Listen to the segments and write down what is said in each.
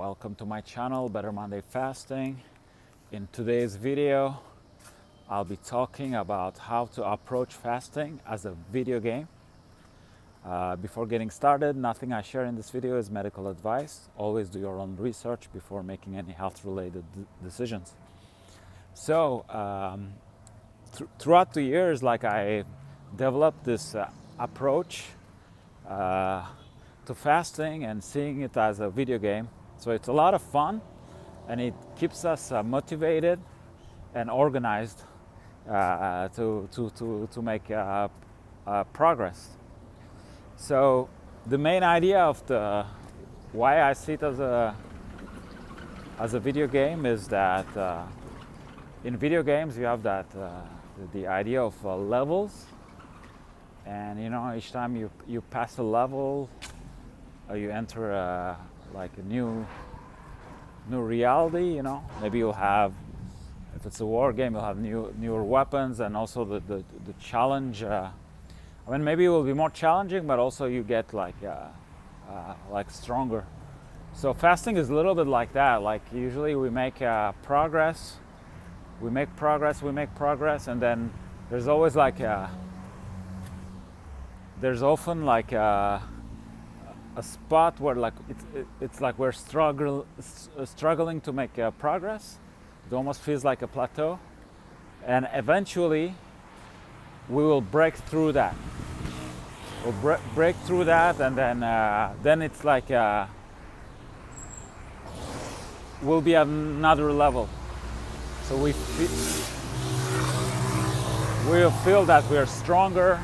welcome to my channel, Better Monday Fasting. In today's video, I'll be talking about how to approach fasting as a video game. Before getting started, nothing I share in this video is medical advice. Always do your own research before making any health-related decisions. So, throughout the years, I developed this approach to fasting and seeing it as a video game. So it's a lot of fun, and it keeps us motivated and organized to make progress. So the main idea of why I see it as a video game is that in video games you have the idea of levels, and each time you pass a level, you enter a new reality. Maybe you'll have, if it's a war game, you'll have newer weapons, and also the challenge. Maybe it will be more challenging, but also you get stronger. So fasting is a little bit like that. Usually we make progress, and then there's always there's often a spot where it's like we're struggling to make progress. It almost feels like a plateau, and eventually we will break through that. We'll break through that, and then it's we'll be at another level. So we'll feel that we are stronger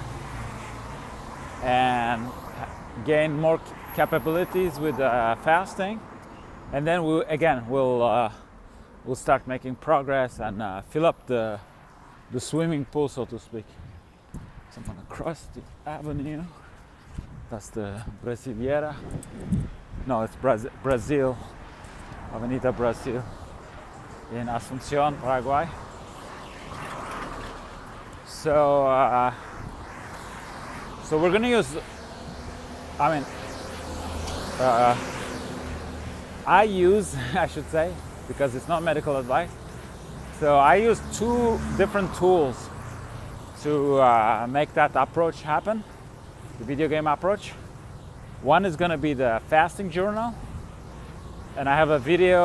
and gain more capabilities with fasting, and then we'll start making progress and fill up the swimming pool, so to speak. So I'm gonna cross the avenue. That's the Brasileira. No, it's Brazil, Avenida Brazil in Asunción, Paraguay. So we're gonna use. I use, I should say, because it's not medical advice. So I use two different tools to make that approach happen, the video game approach. One is going to be the fasting journal, and I have a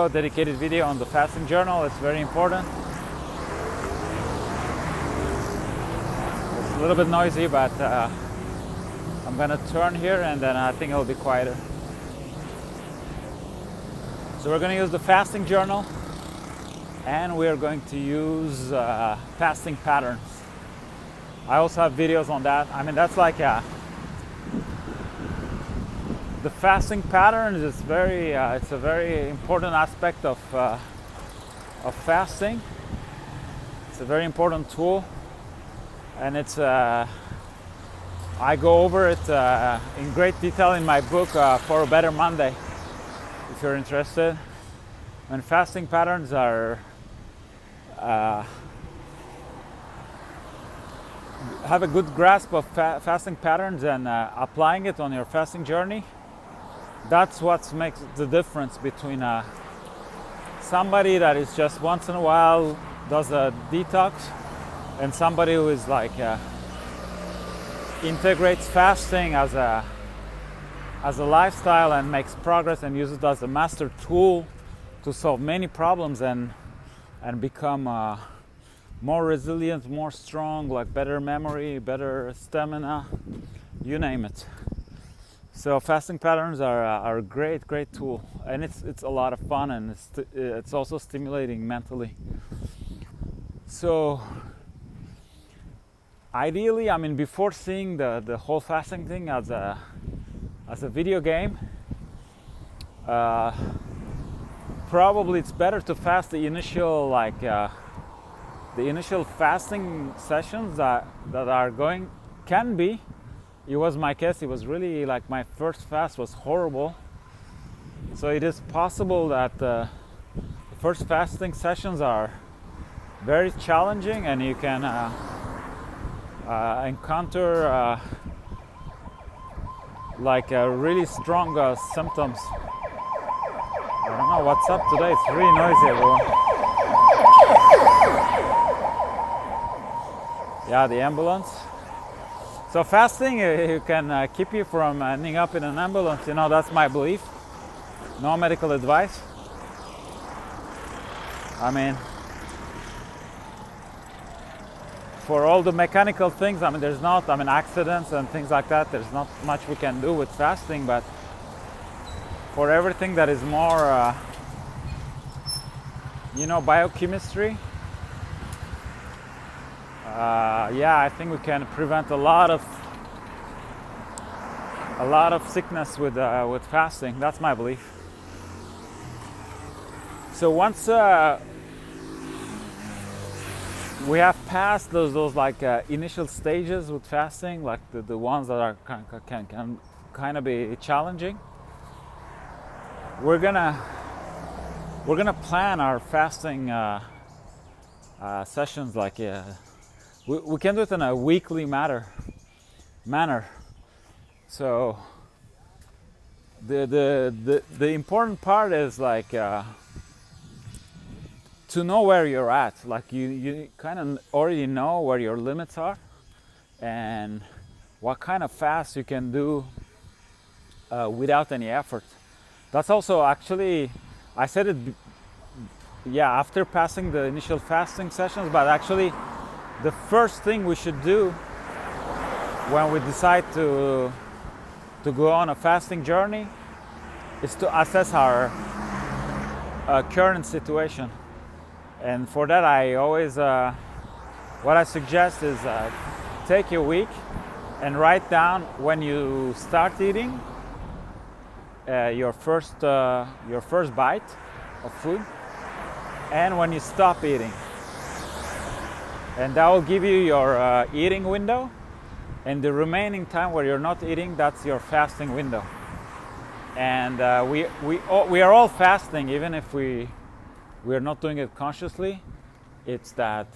dedicated video on the fasting journal. It's very important. It's a little bit noisy, but I'm going to turn here, and then I think it'll be quieter. So we're going to use the fasting journal, and we're going to use fasting patterns. I also have videos on that. That's the fasting patterns is it's a very important aspect of fasting. It's a very important tool, and I go over it in great detail in my book, For a Better Monday, if you're interested. And fasting patterns are have a good grasp of fasting patterns and applying it on your fasting journey. That's what makes the difference between somebody that is just once in a while does a detox, and somebody who is integrates fasting as a lifestyle and makes progress and uses it as a master tool to solve many problems and become more resilient, more strong, better memory, better stamina, you name it. So fasting patterns are a great tool, and it's a lot of fun, and it's also stimulating mentally. So ideally, before seeing the whole fasting thing as a video game, probably it's better to fast the initial fasting sessions that can be. It was my case. It was really my first fast was horrible. So it is possible that the first fasting sessions are very challenging, and you can encounter really strong symptoms. I don't know what's up today. It's really noisy, everyone. Yeah, the ambulance. So fasting, you can keep you from ending up in an ambulance. You know, that's my belief. No medical advice. I mean, for all the mechanical things, I mean, there's not, I mean, accidents and things like that, there's not much we can do with fasting, but for everything that is more, you know, biochemistry, yeah, I think we can prevent a lot of sickness with fasting. That's my belief. So once we have passed those like initial stages with fasting, like the ones that are can kind of be challenging, we're gonna plan our fasting sessions like we can do it in a weekly manner. So the important part is like to know where you're at. Like you kind of already know where your limits are and what kind of fast you can do without any effort. That's also actually, I said it, yeah, after passing the initial fasting sessions, but actually the first thing we should do when we decide to go on a fasting journey is to assess our current situation. And for that, I always, what I suggest is take a week and write down when you start eating your first bite of food, and when you stop eating. And that will give you your eating window, and the remaining time where you're not eating, that's your fasting window. And we are all fasting, even if we are not doing it consciously. It's that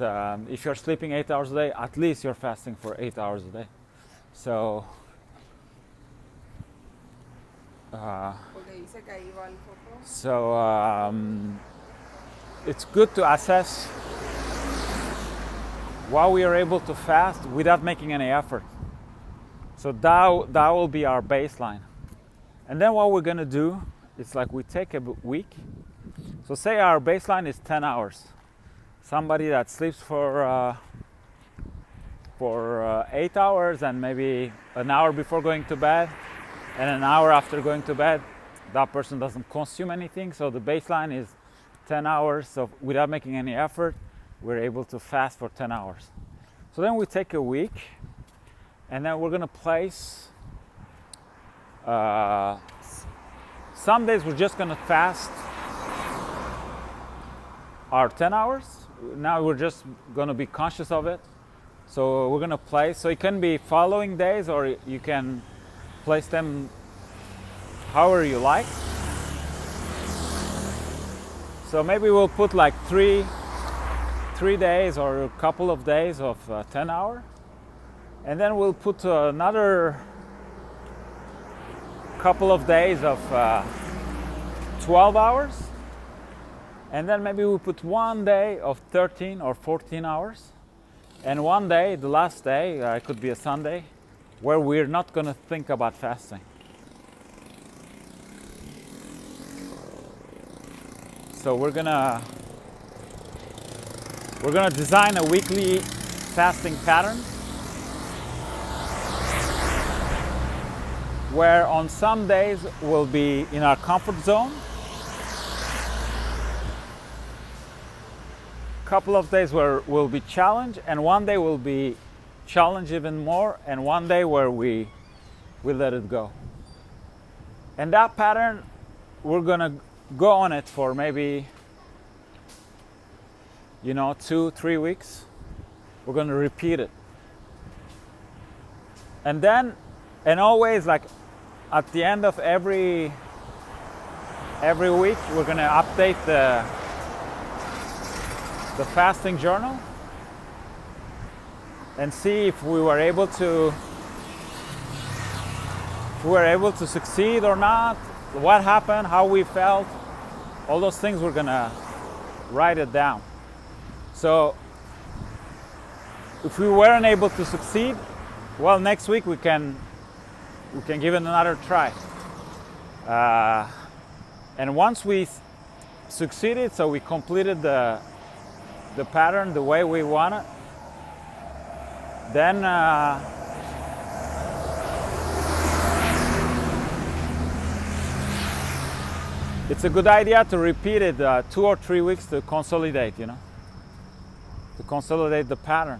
if you're sleeping 8 hours a day, at least you're fasting for 8 hours a day. So it's good to assess while we are able to fast without making any effort. So that will be our baseline. And then what we're going to do is like we take a week. So say our baseline is 10 hours. Somebody that sleeps for 8 hours and maybe an hour before going to bed and an hour after going to bed, that person doesn't consume anything. So the baseline is 10 hours. So without making any effort, we're able to fast for 10 hours. So then we take a week, and then we're going to place, some days we're just going to fast our 10 hours. Now we're just going to be conscious of it. So we're going to place, so it can be following days, or you can place them however you like. So maybe we'll put like three days or a couple of days of 10 hours, and then we'll put another couple of days of 12 hours, and then maybe we'll put one day of 13 or 14 hours, and one day, the last day, it could be a Sunday, where we're not going to think about fasting. So we're gonna design a weekly fasting pattern where on some days we'll be in our comfort zone, a couple of days where we'll be challenged, and one day we'll be challenged even more, and one day where we let it go. And that pattern, we're gonna go on it for maybe 2-3 weeks. We're going to repeat it, and then always, like at the end of every week, we're going to update the fasting journal and see if we were able to succeed or not, what happened, how we felt, all those things we're gonna write it down. So if we weren't able to succeed, well, next week we can give it another try. And once we succeeded, so we completed the pattern the way we want it, then it's a good idea to repeat it 2 or 3 weeks to consolidate, to consolidate the pattern.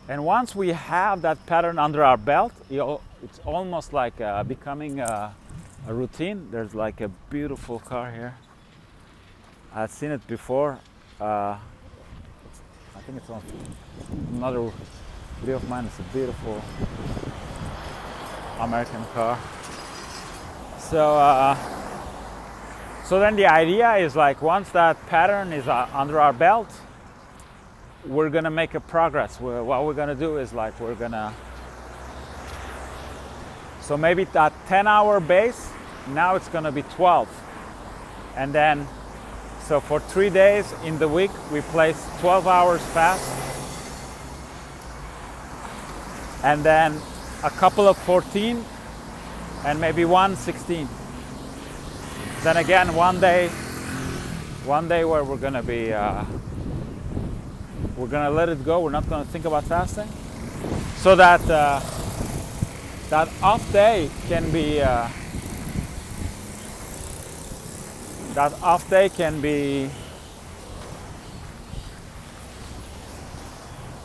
And once we have that pattern under our belt, it's almost like becoming a routine. There's like a beautiful car here. I've seen it before. I think it's on another video of mine. It's a beautiful American car. So then the idea is like once that pattern is under our belt, we're gonna make a progress. What we're gonna do is like so maybe that 10-hour base, now it's gonna be 12. And then, so for 3 days in the week, we place 12 hours fast. And then a couple of 14 and maybe one 16. Then again, one day where we're gonna be, we're gonna let it go. We're not gonna think about fasting, so that that off day can be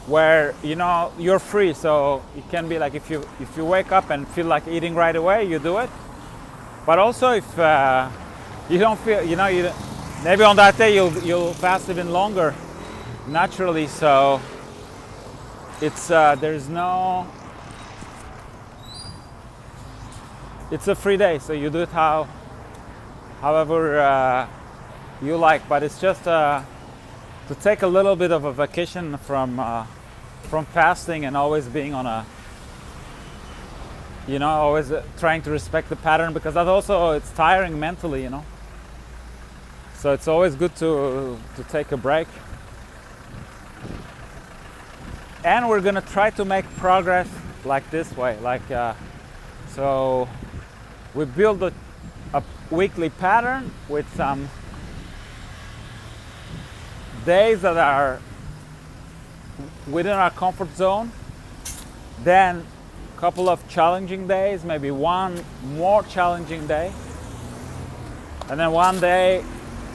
where you're free. So it can be like if you wake up and feel like eating right away, you do it. But also if you don't feel, maybe on that day you'll fast even longer naturally. So it's it's a free day, so you do it however you like. But it's just to take a little bit of a vacation from fasting and always being on a always trying to respect the pattern, because that also it's tiring mentally, so it's always good to take a break. And we're gonna try to make progress like this way, so we build a weekly pattern with some days that are within our comfort zone, then a couple of challenging days, maybe one more challenging day, and then one day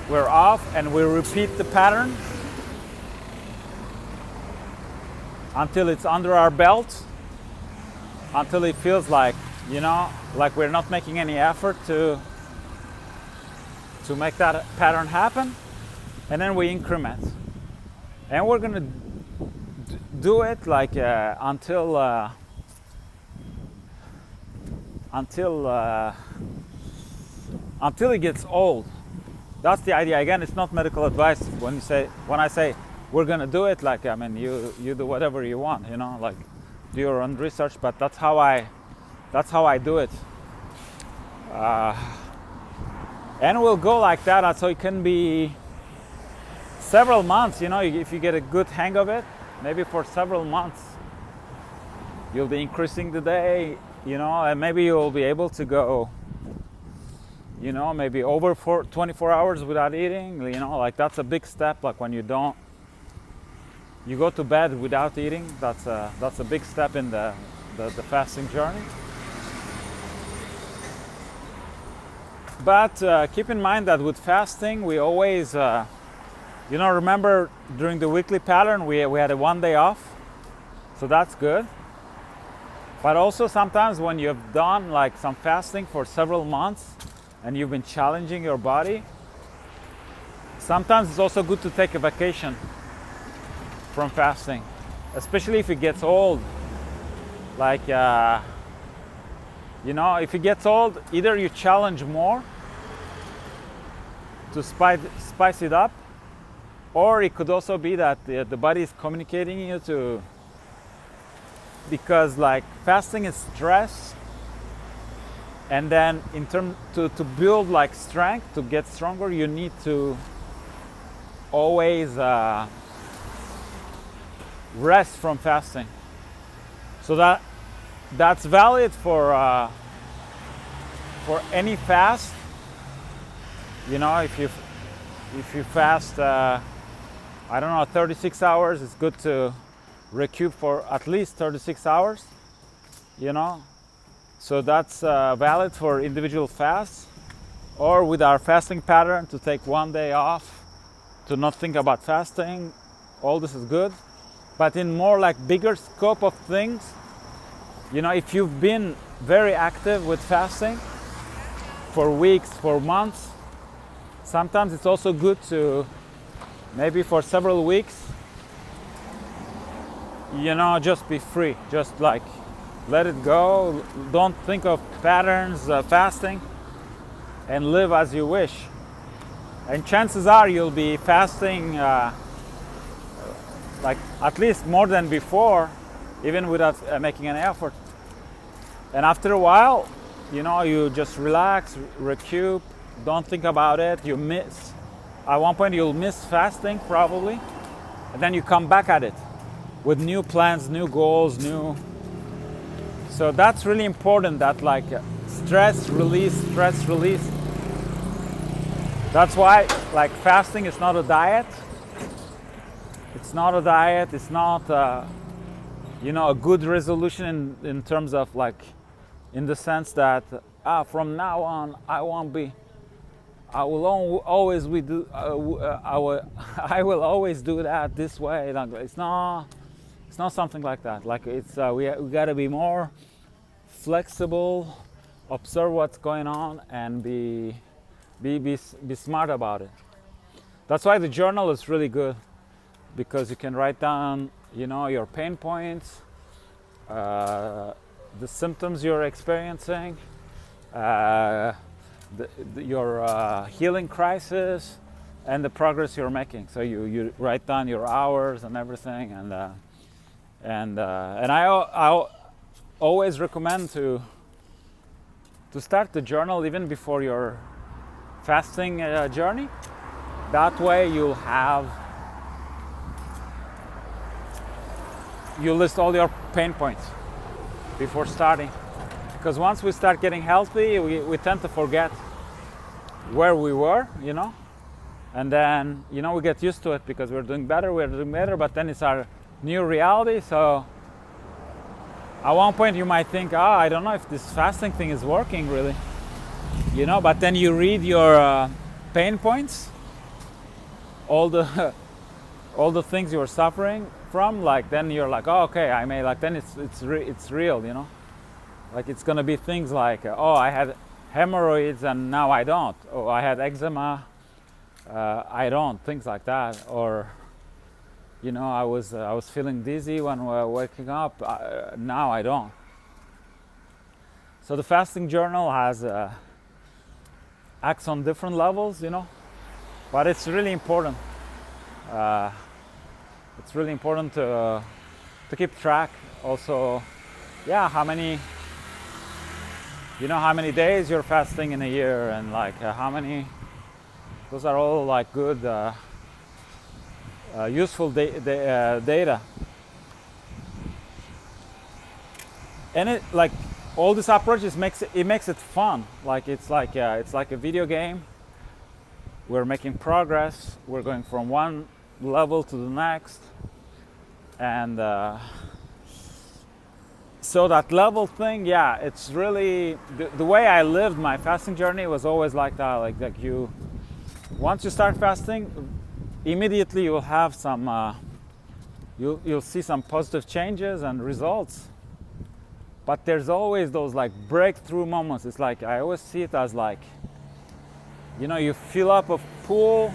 we're off and we repeat the pattern until it's under our belt, until it feels like like we're not making any effort to make that pattern happen. And then we increment, and we're gonna do it like until it gets old. That's the idea. Again, it's not medical advice. When I say we're gonna do it, like you do whatever you want, like do your own research. But that's how I do it. And we'll go like that, so it can be several months. If you get a good hang of it, maybe for several months you'll be increasing the day, and maybe you'll be able to go, maybe over 24 hours without eating. Like that's a big step. Like when you go to bed without eating, that's a big step in the fasting journey. But keep in mind that with fasting, we always, remember during the weekly pattern, we had a 1 day off. So that's good. But also sometimes when you've done like some fasting for several months and you've been challenging your body, sometimes it's also good to take a vacation from fasting, especially if it gets old. Like, if it gets old, either you challenge more to spice it up, or it could also be that the body is communicating you to, because like fasting is stress And then in terms to build like strength, to get stronger, you need to always rest from fasting. So that's valid for any fast. You know, if you fast, I don't know, 36 hours, it's good to recoup for at least 36 hours. You know, so that's valid for individual fasts, or with our fasting pattern to take one day off, to not think about fasting. All this is good. But in more like bigger scope of things, you know, if you've been very active with fasting for weeks, for months, sometimes it's also good to maybe for several weeks, you know, just be free, just like let it go. Don't think of patterns, fasting, and live as you wish. And chances are you'll be fasting like at least more than before, even without making an effort. And after a while, you know, you just relax, recoup, don't think about it. You miss, at one point you'll miss fasting probably, and then you come back at it with new plans, new goals, new. So that's really important, that like stress release. That's why like fasting is not a diet. It's not a diet, it's not you know, a good resolution in terms of like, in the sense that from now on I will always do that this way. It's not something like that. Like it's we got to be more flexible, observe what's going on, and be smart about it. That's why the journal is really good, because you can write down, you know, your pain points, the symptoms you're experiencing, your healing crisis, and the progress you're making. So you write down your hours and everything, and I always recommend to start the journal even before your fasting journey. That way you list all your pain points before starting, because once we start getting healthy, we tend to forget where we were, you know, and then, you know, we get used to it because we're doing better, but then it's our new reality. So at one point you might think, I don't know if this fasting thing is working really, you know, but then you read your pain points, all the things you were suffering from, like, then you're like, oh, okay, I may, like, then it's real, you know, like it's gonna be things like, oh, I had hemorrhoids and now I don't, or I had eczema, I don't, things like that, or, you know, I was feeling dizzy when waking up, now I don't. So the fasting journal has acts on different levels, you know, but it's really important. It's really important to keep track also, yeah, how many days you're fasting in a year, and like how many, those are all like good useful data. And it, like, all these approaches makes it fun. Like it's like a video game. We're making progress, we're going from one level to the next, and so that level thing, yeah, it's really the way I lived my fasting journey was always like that. Like you, once you start fasting, immediately you'll have some you'll see some positive changes and results, but there's always those like breakthrough moments. It's like, I always see it as like, you know, you fill up a pool,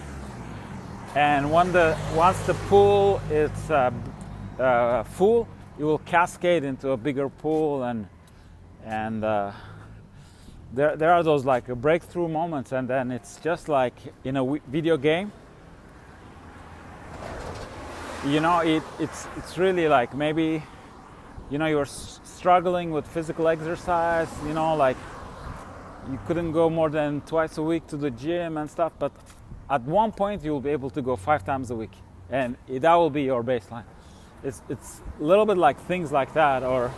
and once the pool is full, you will cascade into a bigger pool, and there are those like breakthrough moments, and then it's just like in a video game. You know, it's really like, maybe, you know, you're struggling with physical exercise, you know, like you couldn't go more than twice a week to the gym and stuff, but at one point you'll be able to go 5 times a week, and that will be your baseline. It's a little bit like things like that, or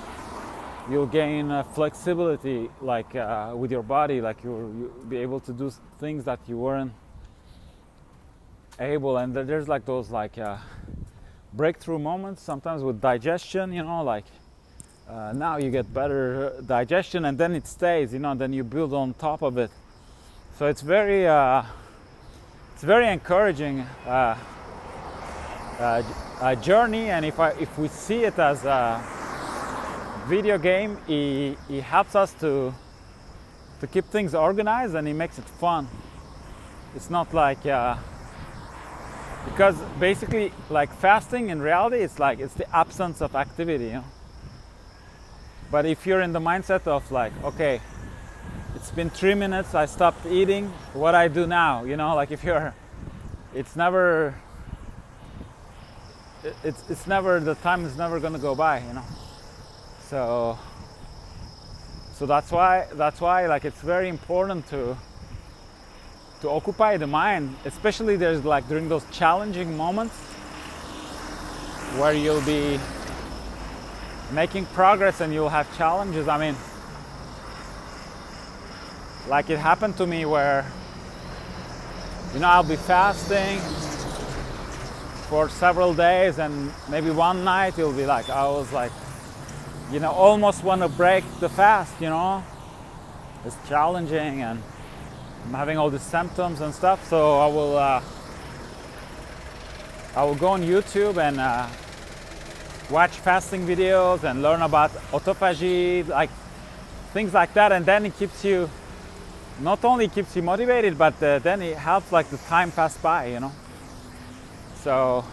you'll gain flexibility, like with your body, like you'll be able to do things that you weren't able. And there's like those like breakthrough moments sometimes with digestion, you know, like now you get better digestion, and then it stays, you know, and then you build on top of it. So it's very encouraging journey. And if we see it as a video game, he helps us to keep things organized, and he makes it fun. It's not like because basically, like fasting in reality, it's the absence of activity, you know. But if you're in the mindset of like, okay, it's been 3 minutes, I stopped eating, what I do now, you know, like if you're, it's never, the time is never going to go by, you know. So that's why like it's very important to occupy the mind, especially there's like during those challenging moments where you'll be making progress and you'll have challenges. I mean, like it happened to me where, you know, I'll be fasting for several days, and maybe one night you'll be like, I was like, you know, almost want to break the fast, you know. It's challenging and I'm having all these symptoms and stuff. So I will go on YouTube and watch fasting videos and learn about autophagy, like things like that. And then it keeps you, not only keeps you motivated, but then it helps like the time pass by, you know. So,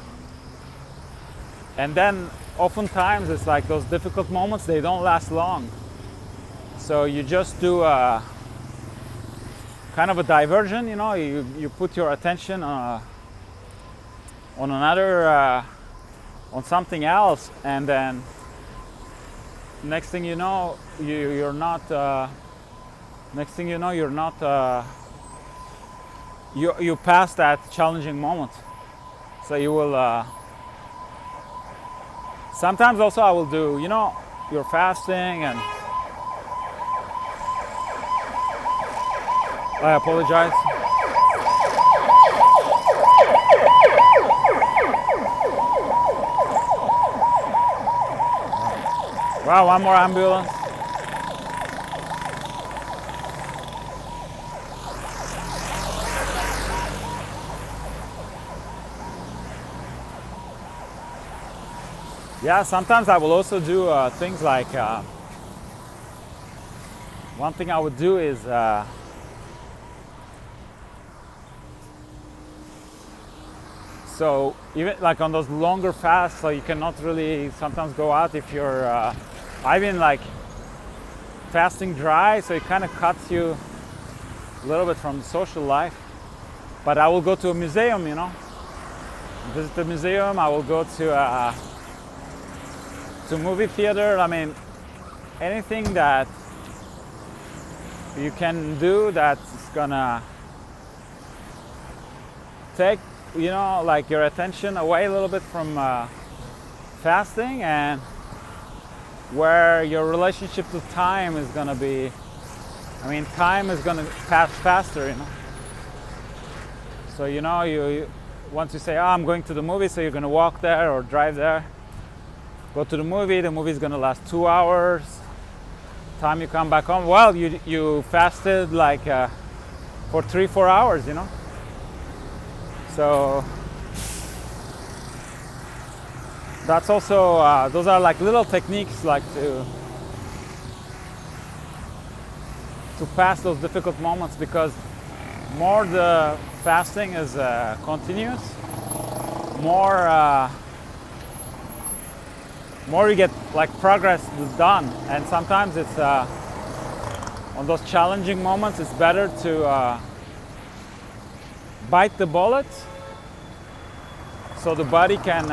and then oftentimes it's like those difficult moments, they don't last long. So you just do a kind of a diversion, you know, you put your attention on another, on something else, and then next thing you know, you're not, you pass that challenging moment. So you will, sometimes also I will do, you know, you're fasting and I apologize. Wow, one more ambulance. Yeah, sometimes I will also do things like, one thing I would do is, so even like on those longer fasts, so you cannot really sometimes go out if you're, I've been like fasting dry, so it kind of cuts you a little bit from social life. But I will go to a museum, you know, visit the museum. I will go to movie theater. I mean, anything that you can do that's gonna take, you know, like your attention away a little bit from fasting, and where your relationship to time is gonna be, I mean, time is gonna pass faster, you know. So, you know, you once you say, oh, I'm going to the movie, so you're gonna walk there or drive there, go to the movie's gonna last 2 hours. Time you come back home, well, you fasted like for 3-4 hours, you know. So that's also, those are like little techniques like to pass those difficult moments, because more the fasting is continuous, more you get like progress done. And sometimes it's on those challenging moments, it's better to bite the bullet so the body can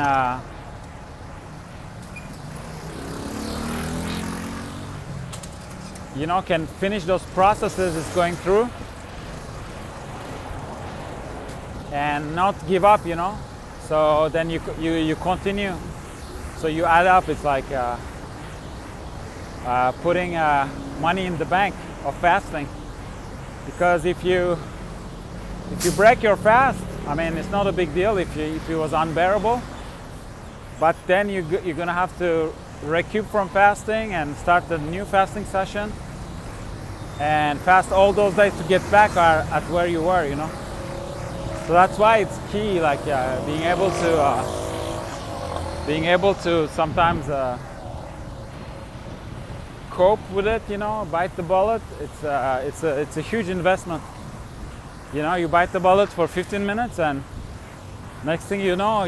you know, can finish those processes it's going through and not give up, you know. So then you continue. So you add up. It's like putting money in the bank of fasting. Because if you break your fast, I mean, it's not a big deal if it was unbearable. But then you're gonna have to recoup from fasting and start a new fasting session and fast all those days to get back at where you were, you know. So that's why it's key, like being able to sometimes cope with it, you know, bite the bullet. It's a huge investment. You know, you bite the bullet for 15 minutes, and next thing you know,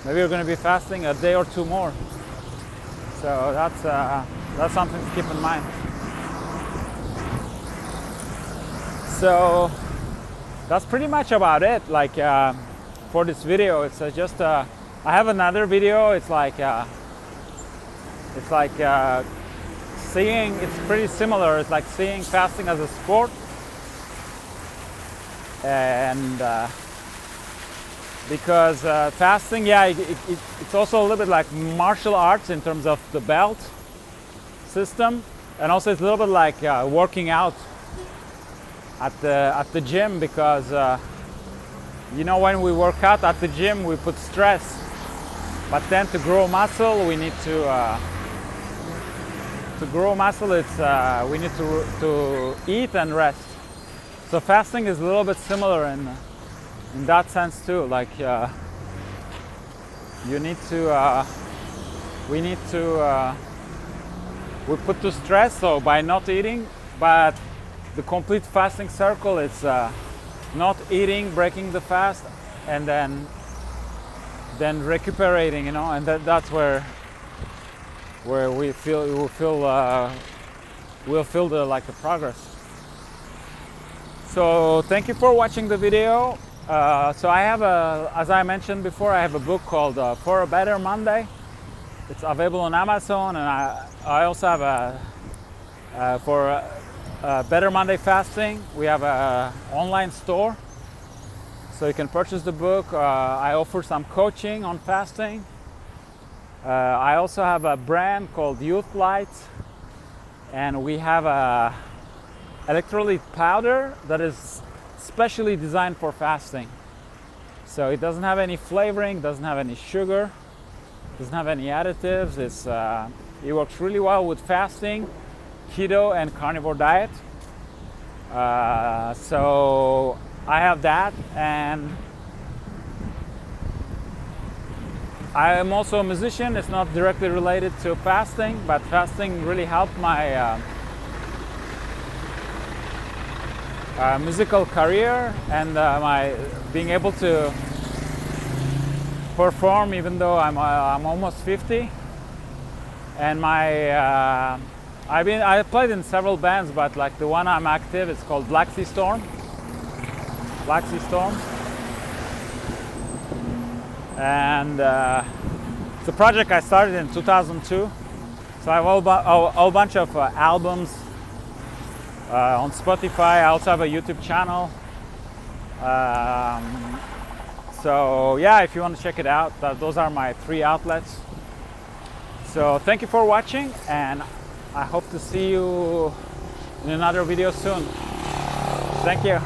maybe you're going to be fasting a day or two more. So that's something to keep in mind. So that's pretty much about it. Like for this video, it's just I have another video. It's like seeing. It's pretty similar. It's like seeing fasting as a sport, and because fasting, yeah, it's also a little bit like martial arts in terms of the belt system, and also it's a little bit like working out at the gym, because you know, when we work out at the gym we put stress, but then to grow muscle we need to grow muscle we need to eat and rest. So fasting is a little bit similar in that sense too. Like we put to stress, so by not eating, but the complete fasting circle, it's not eating, breaking the fast, and then recuperating, you know, and that's where we'll feel the progress. So thank you for watching the video. So I have as I mentioned before, I have a book called For a Better Monday. It's available on Amazon, and I also have for Better Monday Fasting, we have an online store, so you can purchase the book. I offer some coaching on fasting. I also have a brand called YouthLyte, and we have a electrolyte powder that is specially designed for fasting. So it doesn't have any flavoring, doesn't have any sugar, doesn't have any additives. It works really well with fasting, keto, and carnivore diet. So I have that, and I am also a musician. It's not directly related to fasting, but fasting really helped my musical career and my being able to perform even though I'm almost 50. And I played in several bands, but like the one I'm active, it's called Black Sea Storm. And it's a project I started in 2002. So I have a whole bunch of albums on Spotify. I also have a YouTube channel. So yeah, if you want to check it out, those are my 3 outlets. So thank you for watching, and I hope to see you in another video soon. Thank you.